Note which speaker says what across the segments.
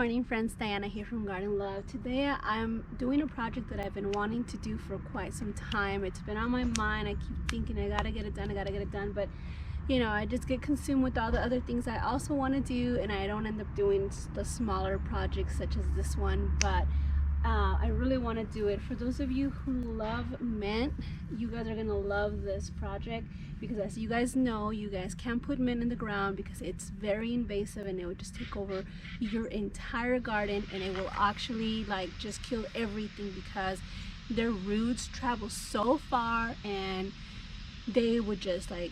Speaker 1: morning friends, Diana here from Garden Love. Today I'm doing a project that I've been wanting to do for quite some time. It's been on my mind. I keep thinking I gotta get it done, but you know, I just get consumed with all the other things I also want to do, and I don't end up doing the smaller projects such as this one. But I really want to do it. For those of you who love mint, you guys are gonna love this project, because as you guys know, you guys can't put mint in the ground because it's very invasive and it would just take over your entire garden, and it will actually like just kill everything because their roots travel so far and they would just like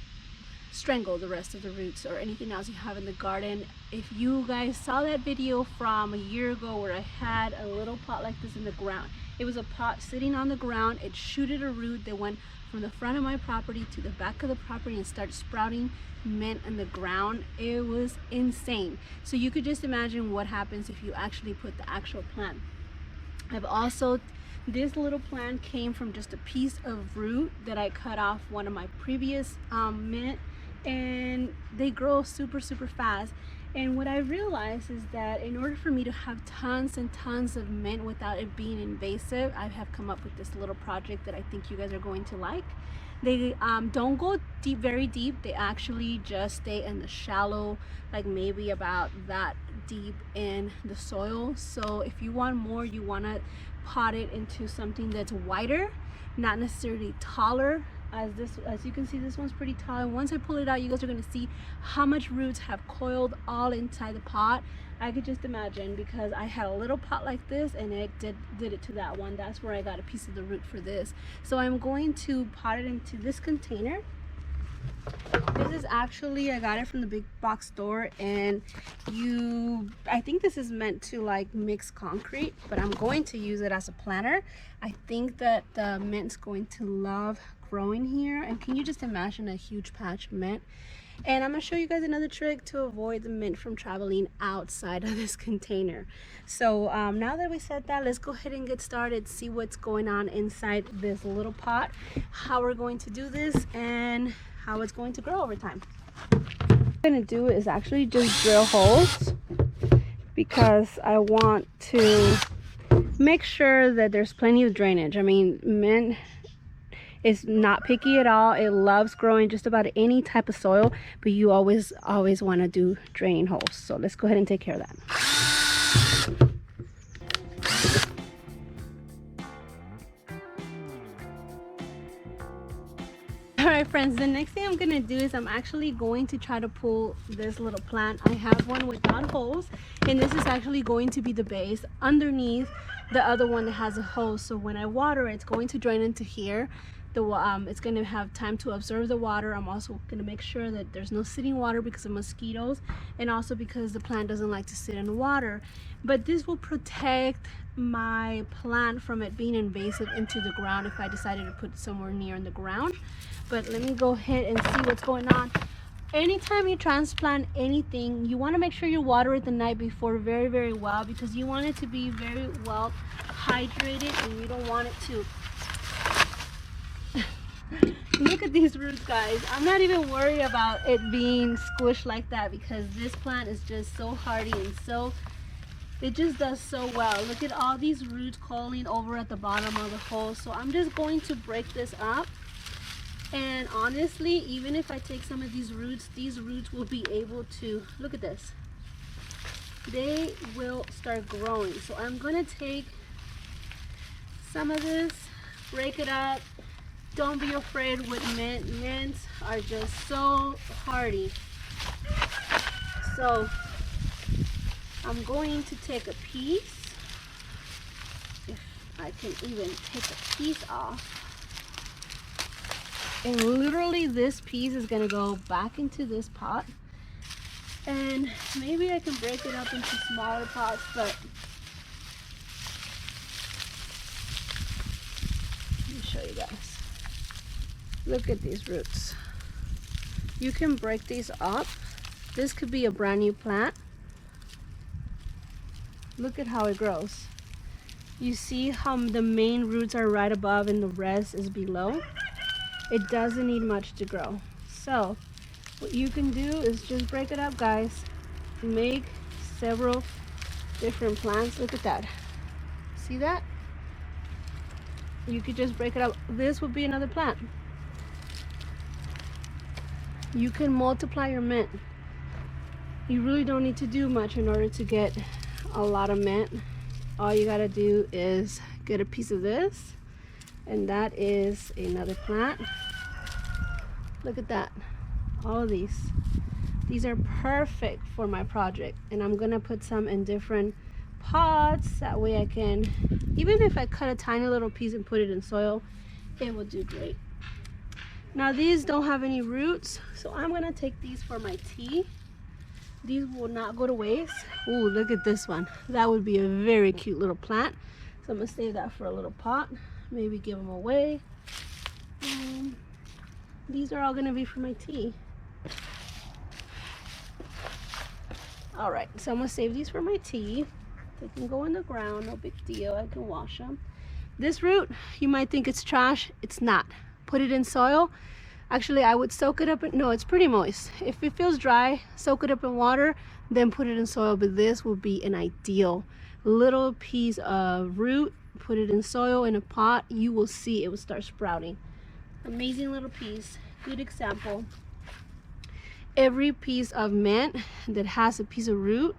Speaker 1: strangle the rest of the roots or anything else you have in the garden. If you guys saw that video from a year ago where I had a little pot like this in the ground, it was a pot sitting on the ground. It shooted a root that went from the front of my property to the back of the property and started sprouting mint in the ground. It was insane. So you could just imagine what happens if you actually put the actual plant. This little plant came from just a piece of root that I cut off one of my previous mint, and they grow super fast. And what I realized is that in order for me to have tons and tons of mint without it being invasive, I have come up with this little project that I think you guys are going to like. They don't go deep, very deep. They actually just stay in the shallow, like maybe about that deep in the soil. So if you want more, you want to pot it into something that's wider, not necessarily taller. As you can see, this one's pretty tall, and once I pull it out, you guys are going to see how much roots have coiled all inside the pot. I could just imagine, because I had a little pot like this and it did it to that one. That's where I got a piece of the root for this. So I'm going to pot it into this container. This is actually, I got it from the big box store, and I think this is meant to like mix concrete, but I'm going to use it as a planter. I think that the mint's going to love growing here. And can you just imagine a huge patch of mint? And I'm gonna show you guys another trick to avoid the mint from traveling outside of this container. So now that we said that, let's go ahead and get started, see what's going on inside this little pot, how we're going to do this, and how it's going to grow over time. What I'm gonna do is actually just drill holes, because I want to make sure that there's plenty of drainage. I mean, mint is not picky at all. It loves growing just about any type of soil, but you always want to do draining holes. So let's go ahead and take care of that. Alright friends, the next thing I'm going to do is I'm actually going to try to pull this little plant. I have one without holes, and this is actually going to be the base underneath the other one that has a hole. So when I water it, it's going to drain into here. It's going to have time to absorb the water. I'm also going to make sure that there's no sitting water because of mosquitoes, and also because the plant doesn't like to sit in water. But this will protect my plant from it being invasive into the ground if I decided to put it somewhere near in the ground. But let me go ahead and see what's going on. Anytime you transplant anything, you want to make sure you water it the night before very well, because you want it to be very well hydrated, and you don't want it to look at these roots, guys. I'm not even worried about it being squished like that, because this plant is just so hardy and it just does so well. Look at all these roots coiling over at the bottom of the hole. So I'm just going to break this up, and honestly, even if I take some of these roots will be able to, look at this, they will start growing. So I'm going to take some of this, break it up. Don't be afraid with mint. Mints are just so hardy. So I'm going to take a piece, if I can even take a piece off. And literally this piece is going to go back into this pot. And maybe I can break it up into smaller pots, but let me show you guys. Look at these roots. You can break these up. This could be a brand new plant. Look at how it grows. You see how the main roots are right above and the rest is below? It doesn't need much to grow. So what you can do is just break it up, guys. Make several different plants. Look at that. See that? You could just break it up. This would be another plant. You can multiply your mint. You really don't need to do much in order to get a lot of mint. All you gotta do is get a piece of this, and that is another plant. Look at that. All of these are perfect for my project, and I'm gonna put some in different pots. That way I can, even if I cut a tiny little piece and put it in soil, it will do great. Now these don't have any roots, so I'm gonna take these for my tea. These will not go to waste. Ooh, look at this one. That would be a very cute little plant. So I'm gonna save that for a little pot. Maybe give them away. These are all gonna be for my tea. All right, so I'm gonna save these for my tea. They can go in the ground, no big deal. I can wash them. This root, you might think it's trash. It's not. Put it in soil. Actually, I would soak it up. No, it's pretty moist. If it feels dry, soak it up in water, then put it in soil. But this would be an ideal little piece of root. Put it in soil in a pot. You will see it will start sprouting. Amazing little piece. Good example. Every piece of mint that has a piece of root,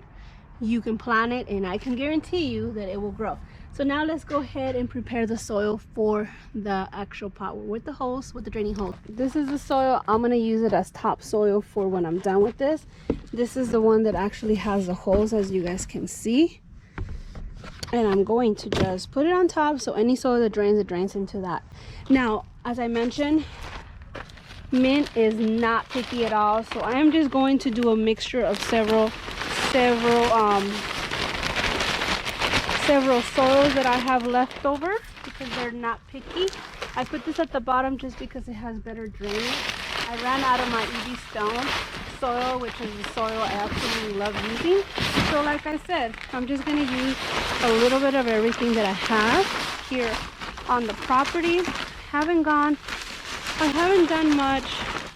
Speaker 1: you can plant it, and I can guarantee you that it will grow. So now let's go ahead and prepare the soil for the actual pot with the holes, with the draining holes. This is the soil. I'm gonna use it as topsoil for when I'm done with this. This is the one that actually has the holes, as you guys can see. And I'm going to just put it on top, so any soil that drains, it drains into that. Now, as I mentioned, mint is not picky at all, so I am just going to do a mixture of several soils that I have left over because they're not picky. I put this at the bottom just because it has better drainage. I ran out of my EB Stone soil, which is the soil I absolutely love using. So like I said, I'm just going to use a little bit of everything that I have here on the property. I haven't done much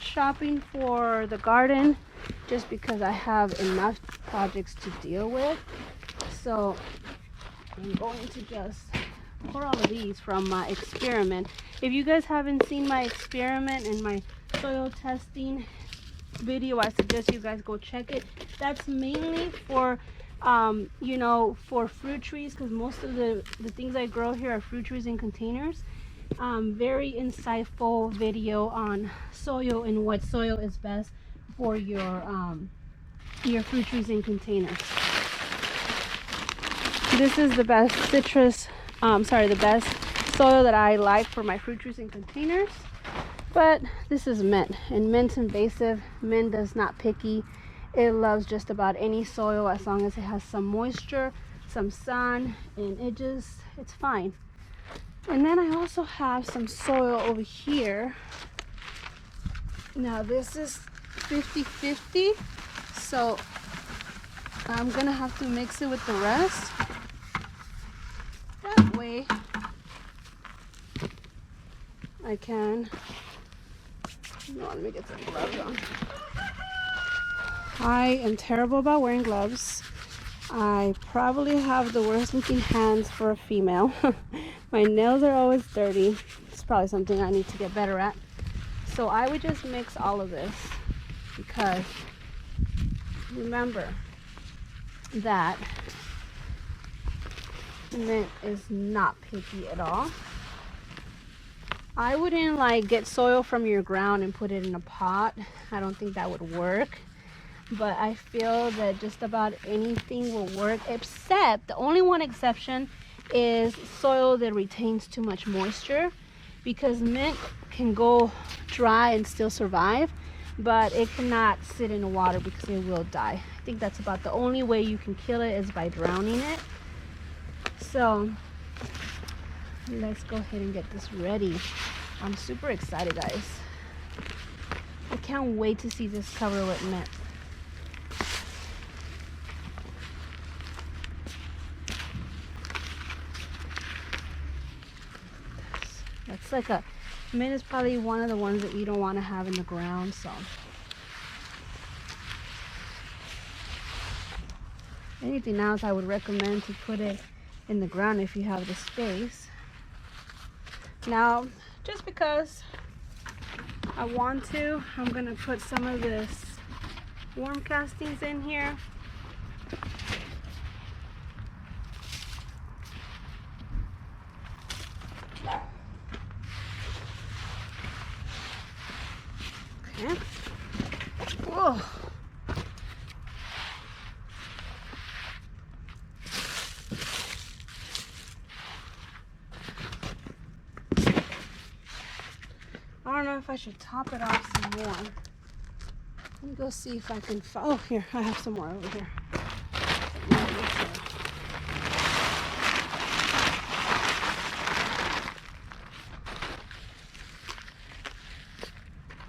Speaker 1: shopping for the garden just because I have enough projects to deal with. So I'm going to just pour all of these from my experiment. If you guys haven't seen my experiment and my soil testing video, I suggest you guys go check it. That's mainly for you know, for fruit trees, because most of the things I grow here are fruit trees in containers. Very insightful video on soil and what soil is best for your fruit trees in containers. This is the best the best soil that I like for my fruit trees in containers. But this is mint, and mint's invasive. Mint is not picky. It loves just about any soil as long as it has some moisture, some sun, and it's fine. And then I also have some soil over here. Now this is 50-50, so I'm gonna have to mix it with the rest. That way I can, let me get some gloves on. I am terrible about wearing gloves. I probably have the worst looking hands for a female. My nails are always dirty. It's probably something I need to get better at. So I would just mix all of this, because remember that mint is not picky at all. I wouldn't like get soil from your ground and put it in a pot. I don't think that would work. But I feel that just about anything will work, except the only one exception is soil that retains too much moisture, because mint can go dry and still survive, but it cannot sit in the water because it will die. I think that's about the only way you can kill it, is by drowning it. So let's go ahead and get this ready. I'm super excited, guys. I can't wait to see this covered with mint. That's like a mint is probably one of the ones that you don't want to have in the ground, so anything else, I would recommend to put it in the ground if you have the space. Now, just because I want to, I'm gonna put some of this worm castings in here. Okay. Whoa. I don't know if I should top it off some more. Let me go see if I can find. Oh, here, I have some more over here.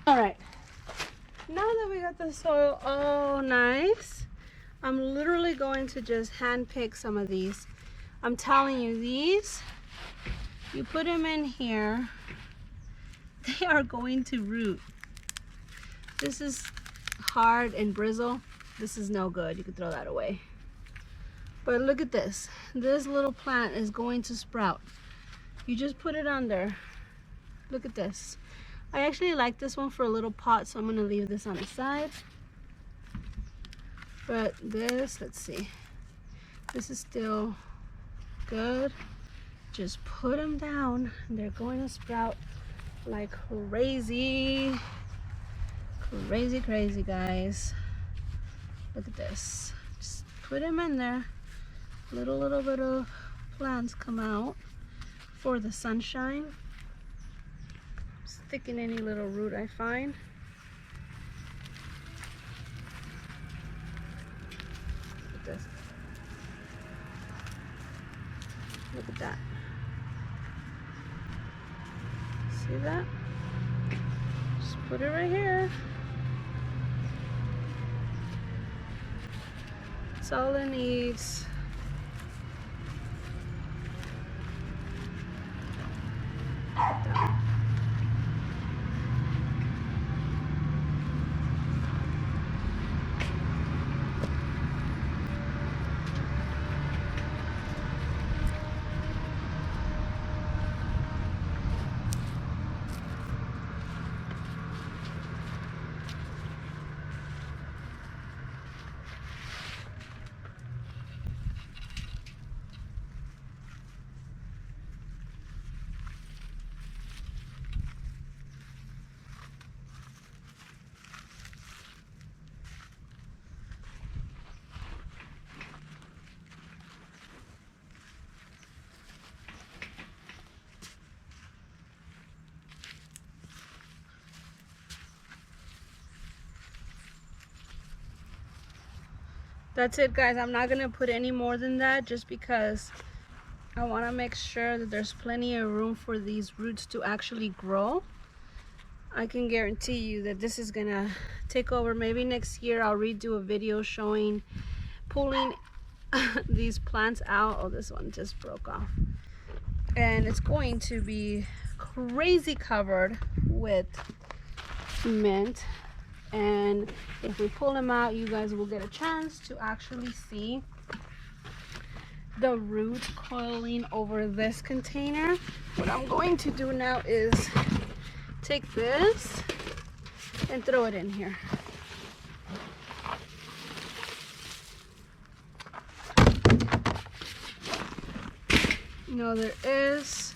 Speaker 1: All right. Now that we got the soil all nice, I'm literally going to just hand pick some of these. I'm telling you, these, you put them in here, they are going to root. This is hard and bristle. This is no good. You can throw that away. But look at this. This little plant is going to sprout. You just put it under. Look at this. I actually like this one for a little pot, so I'm going to leave this on the side. But this, let's see. This is still good. Just put them down. They're going to sprout like crazy. Crazy, crazy, guys. Look at this. Just put them in there. Little bit of plants come out for the sunshine. Stick in any little root I find. Look at this. Look at that. See that? Just put it right here. That's all it needs. That's it, guys. I'm not gonna put any more than that just because I want to make sure that there's plenty of room for these roots to actually grow. I can guarantee you that this is gonna take over. Maybe next year I'll redo a video showing pulling these plants out. Oh, this one just broke off. And it's going to be crazy covered with mint. And if we pull them out, you guys will get a chance to actually see the root coiling over this container. What I'm going to do now is take this and throw it in here. You know, there is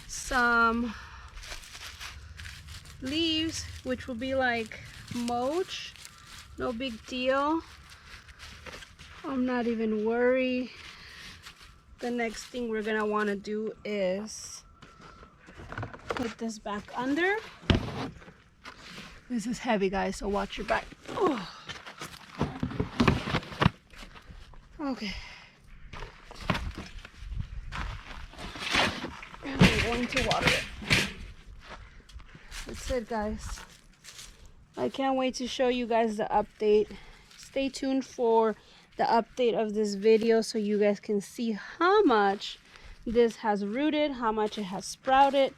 Speaker 1: some leaves which will be like mulch, no big deal. I'm not even worried. The next thing we're gonna want to do is put this back under. This is heavy, guys, so watch your back. Oh. Okay. And I'm going to water it. That's it, guys. I can't wait to show you guys the update. Stay tuned for the update of this video so you guys can see how much this has rooted, how much it has sprouted,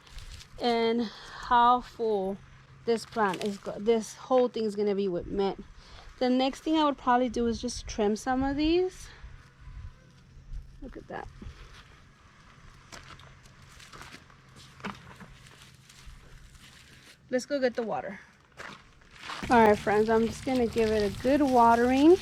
Speaker 1: and how full this plant is. This whole thing is going to be with mint. The next thing I would probably do is just trim some of these Look at that. Let's go get the water. All right, friends, I'm just gonna give it a good watering.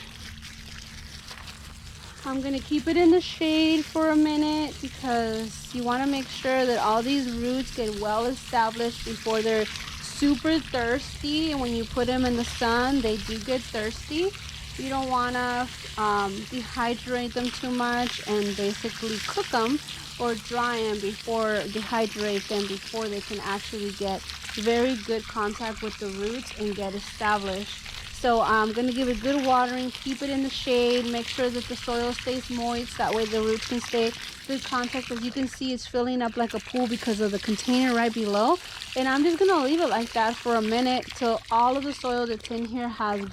Speaker 1: I'm gonna keep it in the shade for a minute because you wanna make sure that all these roots get well established before they're super thirsty. And when you put them in the sun, they do get thirsty. You don't wanna dehydrate them too much and basically cook them or dry them before, dehydrate them before they can actually get very good contact with the roots and get established. So I'm going to give it good watering, keep it in the shade, make sure that the soil stays moist. That way the roots can stay good contact. As you can see, it's filling up like a pool because of the container right below. And I'm just going to leave it like that for a minute till all of the soil that's in here has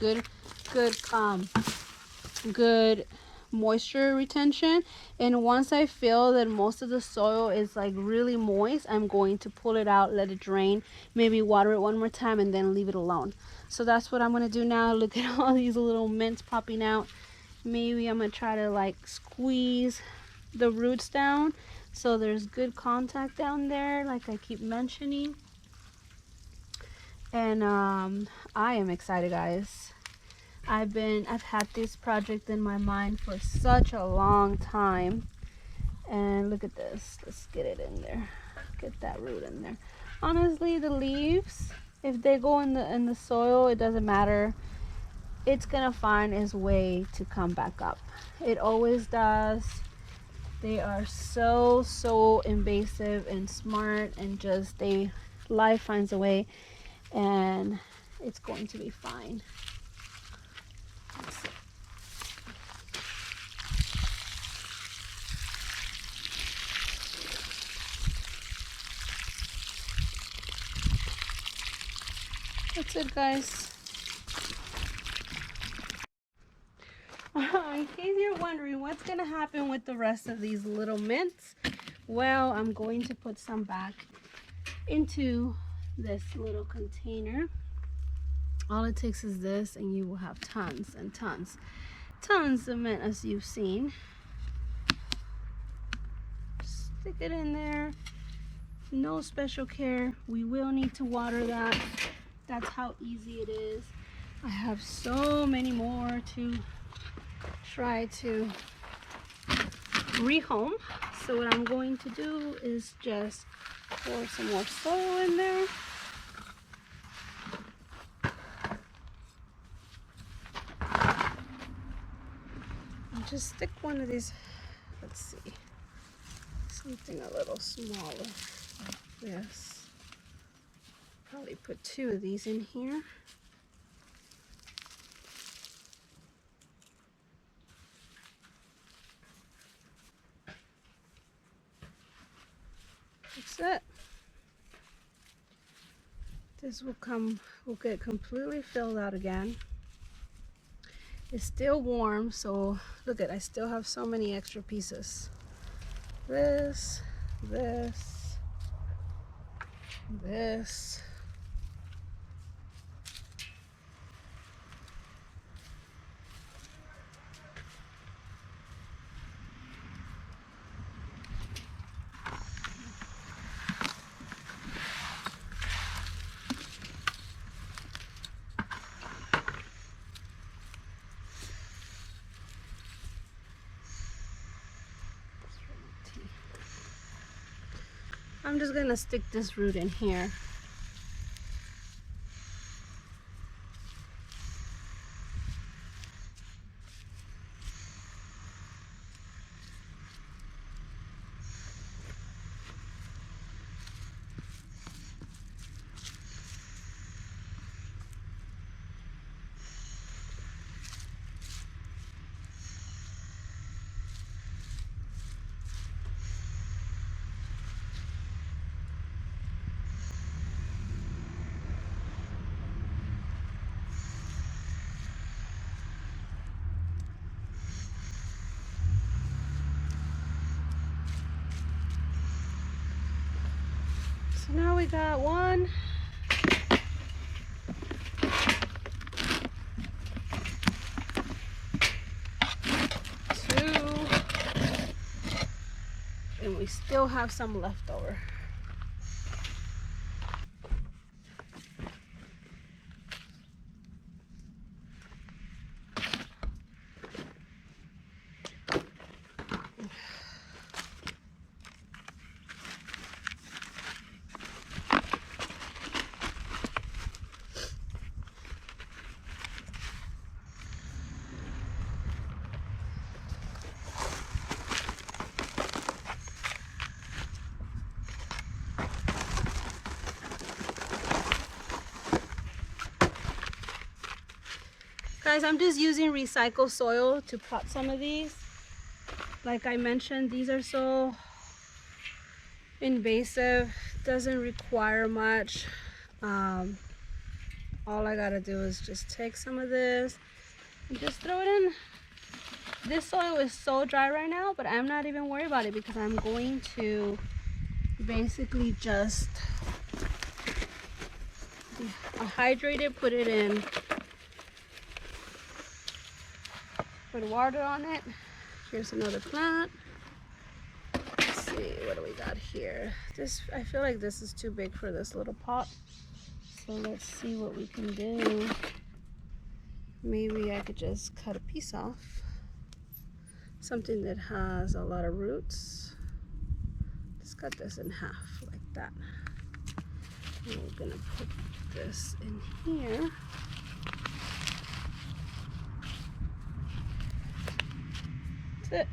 Speaker 1: good moisture retention. And once I feel that most of the soil is like really moist, I'm going to pull it out, let it drain, maybe water it one more time, and then leave it alone. So that's what I'm gonna do now. Look at all these little mints popping out. Maybe I'm gonna try to like squeeze the roots down so there's good contact down there, like I keep mentioning. And I am excited, guys. I've had this project in my mind for such a long time. And look at this. Let's get it in there. Get that root in there. Honestly, the leaves, if they go in the soil, it doesn't matter. It's gonna find its way to come back up. It always does. They are so invasive and smart, and just life finds a way, and it's going to be fine. That's it, guys. In case you're wondering what's gonna happen with the rest of these little mints, well, I'm going to put some back into this little container. All it takes is this, and you will have tons and tons of mint, as you've seen. Stick it in there. No special care. We will need to water that. That's how easy it is. I have so many more to try to rehome. So what I'm going to do is just pour some more soil in there. And just stick one of these, let's see, something a little smaller like this. Probably put 2 of these in here. That's it. This will get completely filled out again. It's still warm, so look at, I still have so many extra pieces. This. I'm just gonna stick this root in here. So now we got 1, 2, and we still have some left over. Guys, I'm just using recycled soil to pot some of these. Like I mentioned, these are so invasive, doesn't require much. All I gotta do is just take some of this and just throw it in. This soil is so dry right now, but I'm not even worried about it because I'm going to basically just hydrate it, put it in, put water on it. Here's another plant. Let's see, what do we got here? This, I feel like this is too big for this little pot. So let's see what we can do. Maybe I could just cut a piece off. Something that has a lot of roots. Just cut this in half like that. And we're gonna put this in here. That's it.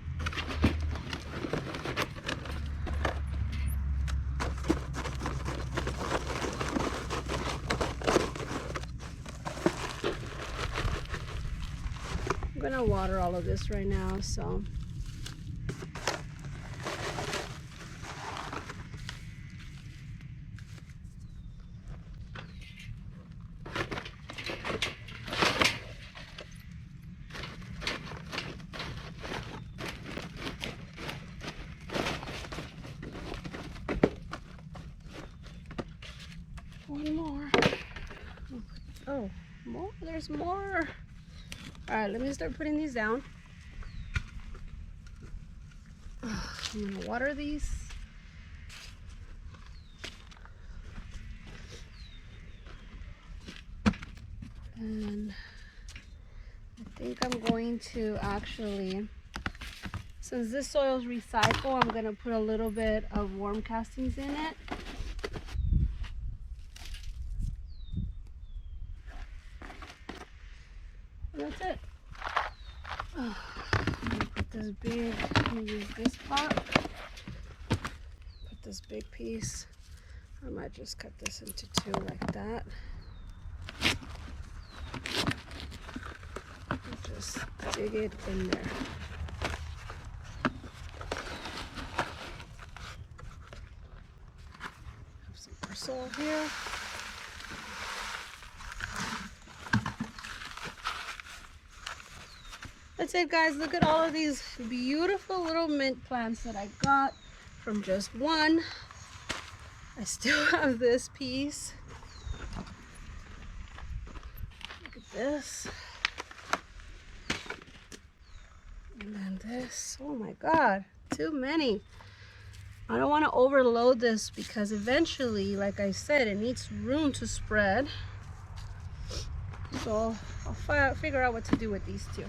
Speaker 1: I'm gonna water all of this right now, so. One more. Oh, more, there's more. All right, let me start putting these down. I'm gonna water these. And I think I'm going to actually, since this soil is recycled, I'm gonna put a little bit of worm castings in it. And that's it. I'm gonna put this big, I'm gonna use this pot. Put this big piece. I might just cut this into two like that. And just dig it in there. Have some more soil here. That's it, guys. Look at all of these beautiful little mint plants that I got from just one. I still have this piece. Look at this. And then this. Oh my God, too many. I don't want to overload this because eventually, like I said, it needs room to spread. So I'll figure out what to do with these two.